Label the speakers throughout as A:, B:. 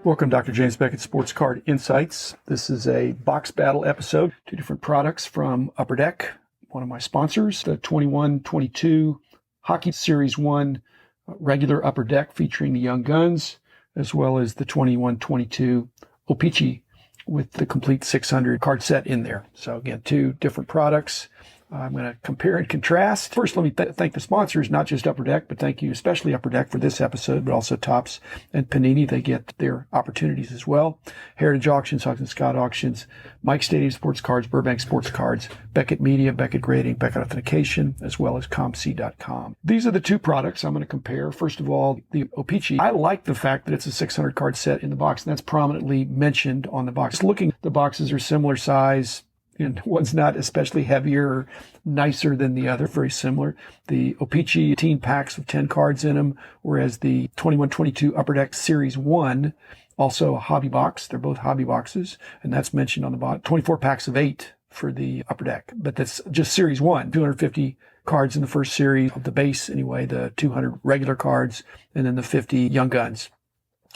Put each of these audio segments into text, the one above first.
A: Welcome, Dr. James Beckett, Sports Card Insights. This is a box battle episode. Two different products from Upper Deck, one of my sponsors, the 21-22 Hockey Series 1 regular Upper Deck featuring the Young Guns, as well as the 21-22 O-Pee-Chee with the complete 600 card set in there. So again, two different products. I'm going to compare and contrast. First, let me thank the sponsors, not just Upper Deck, but thank you especially Upper Deck for this episode, but also Topps and Panini. They get their opportunities as well. Heritage Auctions, Hugs and Scott Auctions, Mike Stadium Sports Cards, Burbank Sports Cards, Beckett Media, Beckett Grading, Beckett Authentication, as well as ComC.com. These are the two products I'm going to compare. First of all, the O-Pee-Chee. I like the fact that it's a 600 card set in the box, and that's prominently mentioned on the box. Looking, the boxes are similar size, and one's not especially heavier or nicer than the other, very similar. The O-Pee-Chee 18 packs with 10 cards in them, whereas the 21-22 Upper Deck Series 1, also a hobby box. They're both hobby boxes, and that's mentioned on the box. 24 packs of 8 for the Upper Deck, but that's just Series 1, 250 cards in the first series of the base anyway, the 200 regular cards, and then the 50 Young Guns.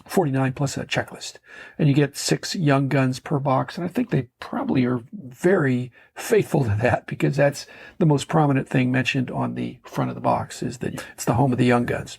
A: 49 plus a checklist. And you get 6 Young Guns per box. And I think they probably are very faithful to that, because that's the most prominent thing mentioned on the front of the box, is that it's the home of the Young Guns.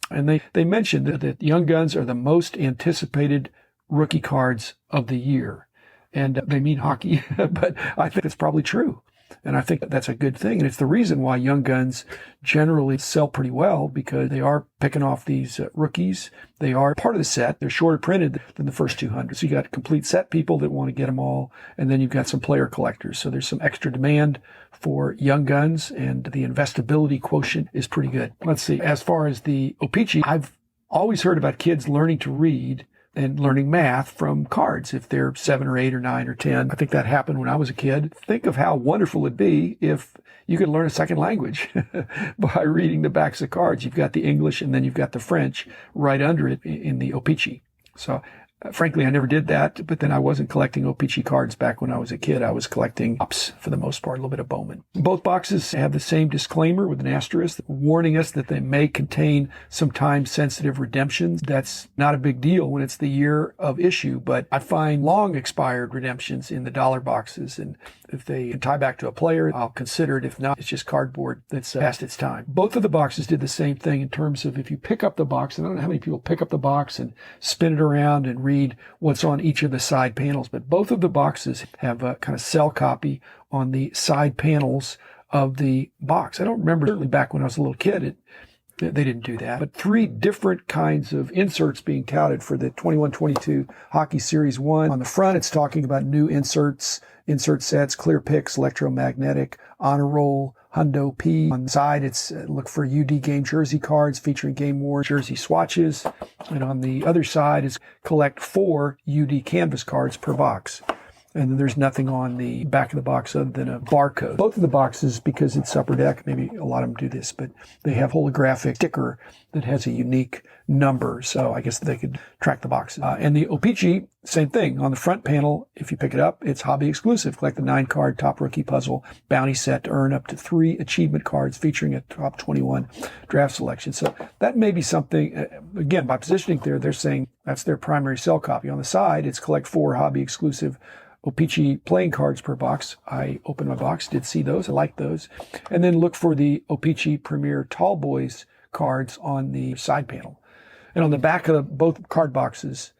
A: And they mentioned that the Young Guns are the most anticipated rookie cards of the year. And they mean hockey, but I think it's probably true. And I think that's a good thing. And it's the reason why Young Guns generally sell pretty well, because they are picking off these rookies. They are part of the set. They're shorter printed than the first 200. So you got complete set people that want to get them all. And then you've got some player collectors. So there's some extra demand for Young Guns, and the investability quotient is pretty good. Let's see. As far as the O-Pee-Chee, I've always heard about kids learning to read and learning math from cards if they're 7 or 8 or 9 or 10. I think that happened when I was a kid. Think of how wonderful it'd be if you could learn a second language by reading the backs of cards. You've got the English and then you've got the French right under it in the O-Pee-Chee. So frankly, I never did that, but then I wasn't collecting O-Pee-Chee cards back when I was a kid. I was collecting Topps for the most part, a little bit of Bowman. Both boxes have the same disclaimer with an asterisk warning us that they may contain some time-sensitive redemptions. That's not a big deal when it's the year of issue, but I find long expired redemptions in the dollar boxes, and if they can tie back to a player, I'll consider it. If not, it's just cardboard that's past its time. Both of the boxes did the same thing in terms of if you pick up the box, and I don't know how many people pick up the box and spin it around and read what's on each of the side panels, but both of the boxes have a kind of cell copy on the side panels of the box. I don't remember, certainly back when I was a little kid, they didn't do that. But 3 different kinds of inserts being touted for the 21-22 Hockey Series 1. On the front, it's talking about new inserts, insert sets, clear picks, electromagnetic, honor roll, Hundo P. On the side, it's look for UD game jersey cards featuring game worn jersey swatches. And on the other side is collect 4 UD canvas cards per box. And then there's nothing on the back of the box other than a barcode. Both of the boxes, because it's Upper Deck, maybe a lot of them do this, but they have holographic sticker that has a unique number. So I guess they could track the boxes. And the O-Pee-Chee, same thing. On the front panel, if you pick it up, it's hobby exclusive. Collect the 9-card top rookie puzzle bounty set to earn up to 3 achievement cards featuring a top 21 draft selection. So that may be something, again, by positioning there, they're saying that's their primary sell copy. On the side, it's collect 4 hobby exclusive O-Pee-Chee playing cards per box. I opened my box, did see those. I like those. And then look for the O-Pee-Chee Premier Tall Boys cards on the side panel. And on the back of both card boxes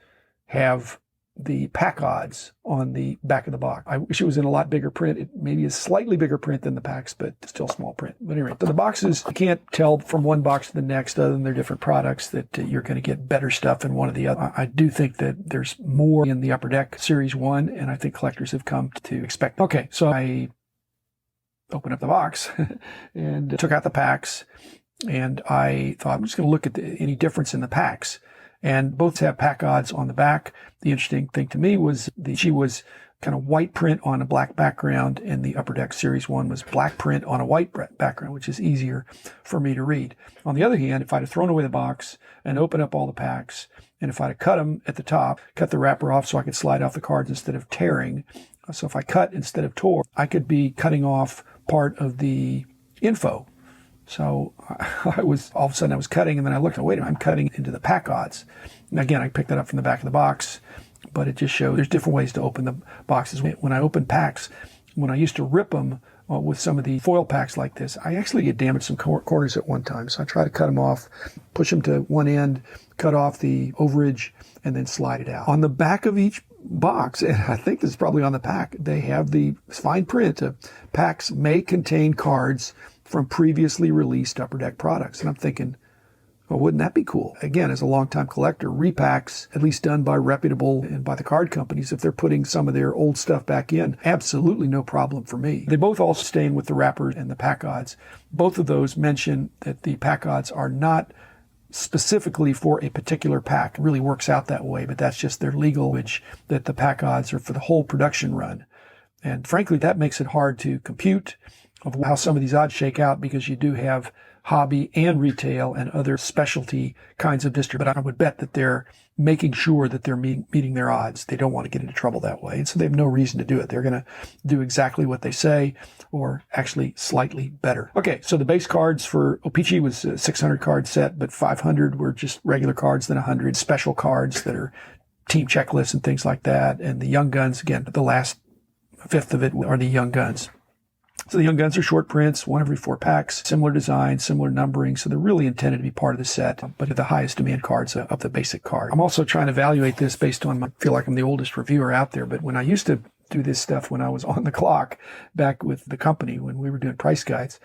A: have the pack odds on the back of the box. I wish it was in a lot bigger print. It maybe is slightly bigger print than the packs, but still small print. But anyway, so the boxes, you can't tell from one box to the next, other than they're different products, that you're going to get better stuff in one or the other. I do think that there's more in the Upper Deck Series 1, and I think collectors have come to expect. Okay, so I opened up the box and took out the packs, and I thought I'm just going to look at any difference in the packs. And both have pack odds on the back. The interesting thing to me was she was kind of white print on a black background, and the Upper Deck Series 1 was black print on a white background, which is easier for me to read. On the other hand, if I'd have thrown away the box and opened up all the packs, and if I'd have cut them at the top, cut the wrapper off so I could slide off the cards instead of tearing. So if I cut instead of tore, I could be cutting off part of the info So I was, all of a sudden I was cutting, and then I looked, wait a minute, I'm cutting into the pack odds. And again, I picked that up from the back of the box, but it just showed there's different ways to open the boxes. When I open packs, when I used to rip them with some of the foil packs like this, I actually get damaged some corners at one time. So I try to cut them off, push them to one end, cut off the overage, and then slide it out. On the back of each box, and I think this is probably on the pack, they have the fine print of packs may contain cards from previously released Upper Deck products. And I'm thinking, well, wouldn't that be cool? Again, as a longtime collector, repacks, at least done by reputable and by the card companies, if they're putting some of their old stuff back in, absolutely no problem for me. They both also staying with the wrappers and the pack odds. Both of those mention that the pack odds are not specifically for a particular pack. It really works out that way, but that's just their legal language, that the pack odds are for the whole production run. And frankly, that makes it hard to compute of how some of these odds shake out, because you do have hobby and retail and other specialty kinds of distributors. But I would bet that they're making sure that they're meeting their odds. They don't want to get into trouble that way. And so they have no reason to do it. They're going to do exactly what they say, or actually slightly better. Okay, so the base cards for O-Pee-Chee was a 600 card set, but 500 were just regular cards, then 100 special cards that are team checklists and things like that. And the Young Guns, again, the last fifth of it are the Young Guns. So the Young Guns are short prints, one every 4 packs, similar design, similar numbering. So they're really intended to be part of the set, but they're the highest demand cards of the basic card. I'm also trying to evaluate this based on, I feel like I'm the oldest reviewer out there, but when I used to do this stuff when I was on the clock back with the company, when we were doing price guides,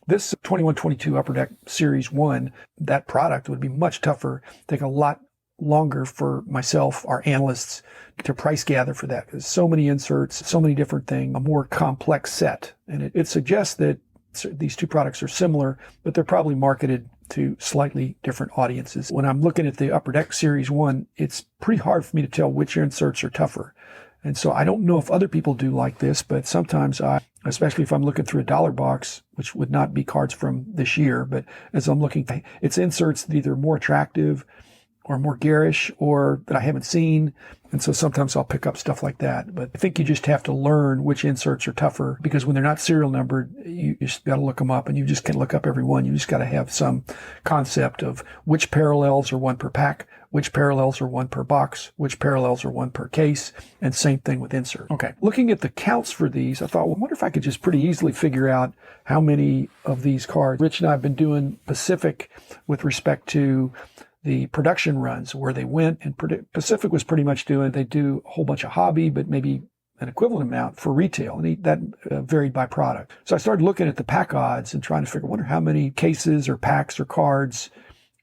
A: this 21-22 Upper Deck Series 1, that product would be much tougher, take a lot longer for myself, our analysts, to price gather for that. There's so many inserts, so many different things, a more complex set. And it suggests that these two products are similar, but they're probably marketed to slightly different audiences. When I'm looking at the Upper Deck Series 1, it's pretty hard for me to tell which inserts are tougher. And so I don't know if other people do like this, but sometimes especially if I'm looking through a dollar box, which would not be cards from this year, but as I'm looking, it's inserts that either are more attractive or more garish or that I haven't seen. And so sometimes I'll pick up stuff like that. But I think you just have to learn which inserts are tougher, because when they're not serial numbered, you just got to look them up, and you just can't look up every one. You just got to have some concept of which parallels are one per pack, which parallels are one per box, which parallels are one per case, and same thing with insert. Okay, looking at the counts for these, I thought, well, I wonder if I could just pretty easily figure out how many of these cards. Rich and I have been doing Pacific with respect to the production runs where they went, and Pacific was pretty much they do a whole bunch of hobby, but maybe an equivalent amount for retail, and that varied by product. So I started looking at the pack odds and trying to figure, I wonder how many cases or packs or cards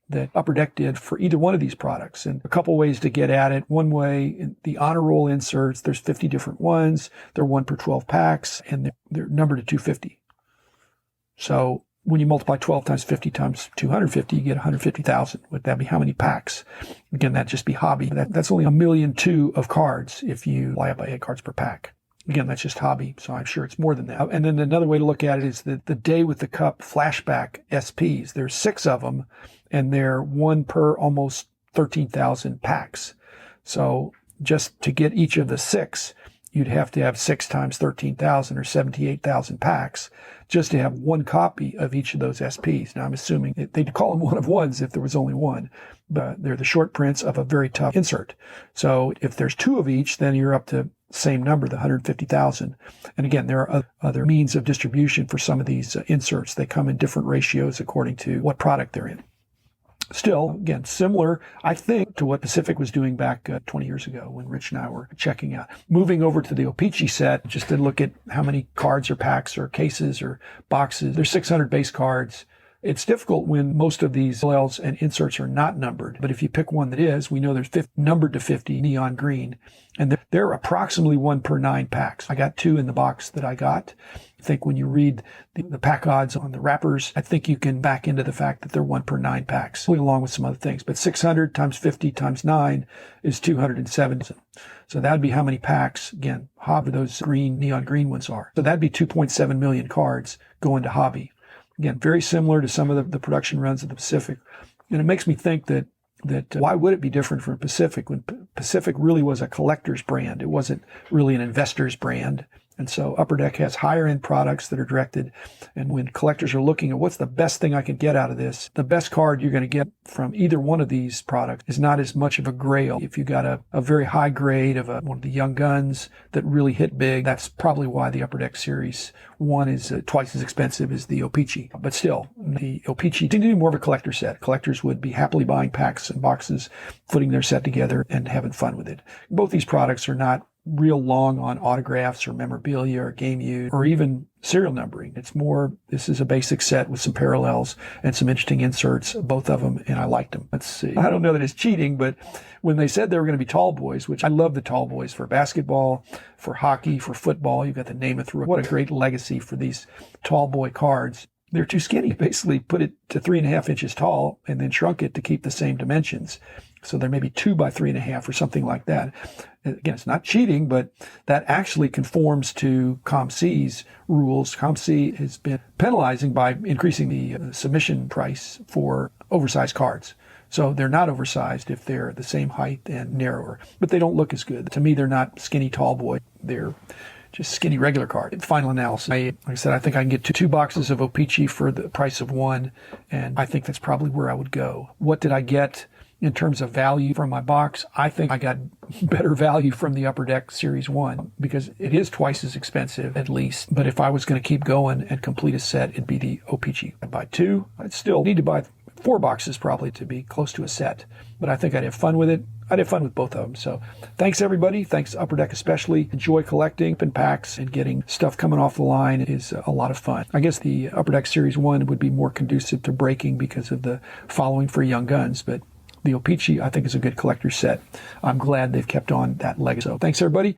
A: that Upper Deck did for either one of these products. And a couple ways to get at it. One way, in the honor roll inserts, there's 50 different ones. They're 1 per 12 packs, and they're numbered to 250. So when you multiply 12 times 50 times 250, you get 150,000. Would that be how many packs? Again, that'd just be hobby. That's only 1.2 million of cards if you lie up by 8 cards per pack. Again, that's just hobby, so I'm sure it's more than that. And then another way to look at it is the Day with the Cup flashback SPs. There's 6 of them, and they're 1 per almost 13,000 packs. So just to get each of the 6, you'd have to have 6 times 13,000 or 78,000 packs just to have 1 copy of each of those SPs. Now, I'm assuming they'd call them one of ones if there was only one, but they're the short prints of a very tough insert. So if there's 2 of each, then you're up to same number, the 150,000. And again, there are other means of distribution for some of these inserts. They come in different ratios according to what product they're in. Still, again, similar, I think, to what Pacific was doing back 20 years ago when Rich and I were checking out. Moving over to the O-Pee-Chee set, just to look at how many cards or packs or cases or boxes. There's 600 base cards. It's difficult when most of these LLs and inserts are not numbered. But if you pick one that is, we know there's numbered to 50, neon green. And they're approximately 1 per 9 packs. I got 2 in the box that I got. I think when you read the pack odds on the wrappers, I think you can back into the fact that they're 1 per 9 packs, along with some other things. But 600 times 50 times 9 is 270. So that'd be how many packs, again, hobby those neon green ones are. So that'd be 2.7 million cards going to hobby. Again, very similar to some of the production runs of the Pacific. And it makes me think that why would it be different from Pacific when Pacific really was a collector's brand? It wasn't really an investor's brand. And so Upper Deck has higher end products that are directed. And when collectors are looking at what's the best thing I can get out of this, the best card you're going to get from either one of these products is not as much of a grail. If you got a very high grade of one of the young guns that really hit big, that's probably why the Upper Deck Series 1 is twice as expensive as the O-Pee-Chee. But still, the O-Pee-Chee seemed to be more of a collector set. Collectors would be happily buying packs and boxes, putting their set together and having fun with it. Both these products are not real long on autographs or memorabilia or game use or even serial numbering. It's more, this is a basic set with some parallels and some interesting inserts, both of them, and I liked them. Let's see. I don't know that it's cheating, but when they said they were going to be tall boys, which I love the tall boys for basketball, for hockey, for football, you've got the name it through. What a great legacy for these tall boy cards. They're too skinny. Basically put it to 3.5 inches tall and then shrunk it to keep the same dimensions. So they're maybe 2 by 3.5 or something like that. Again, it's not cheating, but that actually conforms to COMC's rules. COMC has been penalizing by increasing the submission price for oversized cards. So they're not oversized if they're the same height and narrower, but they don't look as good. To me, they're not skinny tall boy. They're just skinny regular card. Final analysis. Like I said, I think I can get two boxes of O-Pee-Chee for the price of one, and I think that's probably where I would go. What did I get in terms of value from my box? I think I got better value from the Upper Deck Series 1 because it is twice as expensive at least. But if I was going to keep going and complete a set, it'd be the O-Pee-Chee. I'd buy two. I'd still need to buy 4 boxes probably to be close to a set. But I think I'd have fun with it. I'd have fun with both of them. So thanks everybody. Thanks Upper Deck especially. Enjoy collecting in packs and getting stuff coming off the line is a lot of fun. I guess the Upper Deck Series 1 would be more conducive to breaking because of the following for young guns. But the O-Pee-Chee, I think, is a good collector's set. I'm glad they've kept on that legacy. So thanks, everybody.